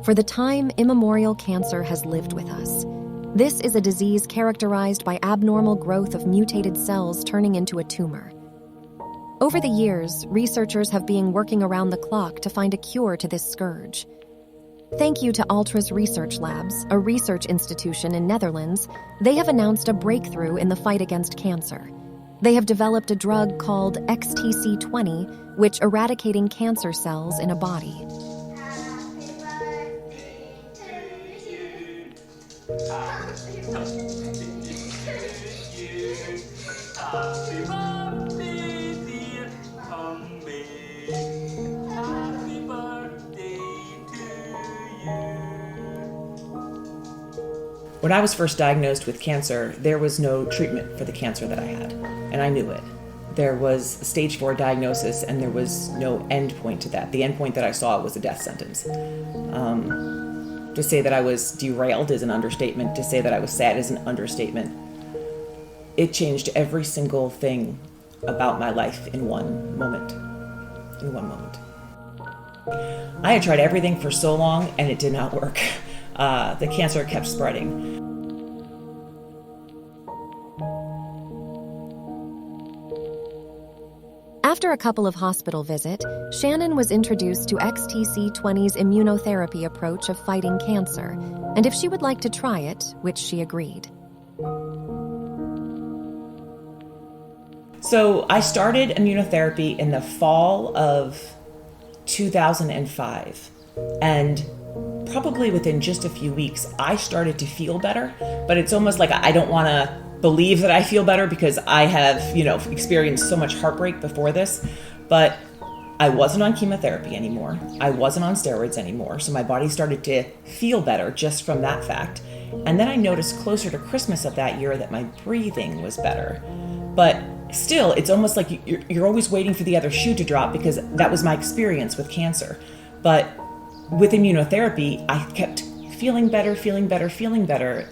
For the time immemorial, cancer has lived with us. This is a disease characterized by abnormal growth of mutated cells turning into a tumor. Over the years, researchers have been working around the clock to find a cure to this scourge. Thank you to Altra's Research Labs, a research institution in Netherlands. They have announced a breakthrough in the fight against cancer. They have developed a drug called XTC20, which eradicating cancer cells in a body. When I was first diagnosed with cancer, there was no treatment for the cancer that I had, and I knew it. There was a stage 4 diagnosis, and there was no end point to that. The end point that I saw was a death sentence. To say that I was derailed is an understatement. To say that I was sad is an understatement. It changed every single thing about my life in one moment. I had tried everything for so long, and it did not work. The cancer kept spreading. After a couple of hospital visits, Shannon was introduced to XTC20's immunotherapy approach of fighting cancer, and if she would like to try it, which she agreed. So I started immunotherapy in the fall of 2005, and probably within just a few weeks, I started to feel better, but it's almost like I don't want to believe that I feel better because I have, experienced so much heartbreak before this, but I wasn't on chemotherapy anymore. I wasn't on steroids anymore, so my body started to feel better just from that fact. And then I noticed closer to Christmas of that year that my breathing was better. But still, it's almost like you're always waiting for the other shoe to drop because that was my experience with cancer. But with immunotherapy, I kept feeling better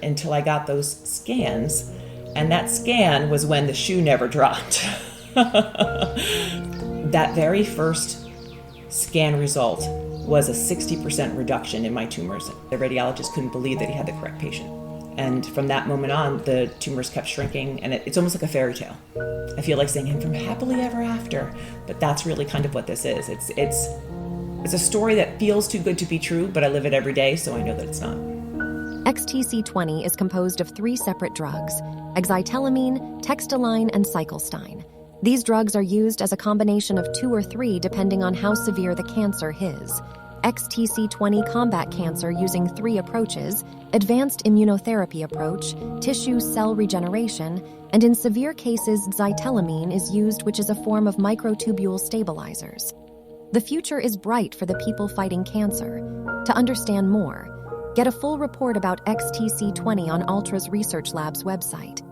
until I got those scans. And that scan was when the shoe never dropped. That very first scan result was a 60% reduction in my tumors. The radiologist couldn't believe that he had the correct patient. And from that moment on, the tumors kept shrinking, and it's almost like a fairy tale. I feel like saying from happily ever after, but that's really kind of what this is. It's a story that feels too good to be true, but I live it every day, so I know that it's not. XTC20 is composed of 3 separate drugs: exitelamine, textaline, and cyclostine. These drugs are used as a combination of 2 or 3 depending on how severe the cancer is. XTC20 combat cancer using 3 approaches: advanced immunotherapy approach, tissue cell regeneration, and in severe cases, exitelamine is used, which is a form of microtubule stabilizers. The future is bright for the people fighting cancer. To understand more, get a full report about XTC20 on Altra's Research Labs website.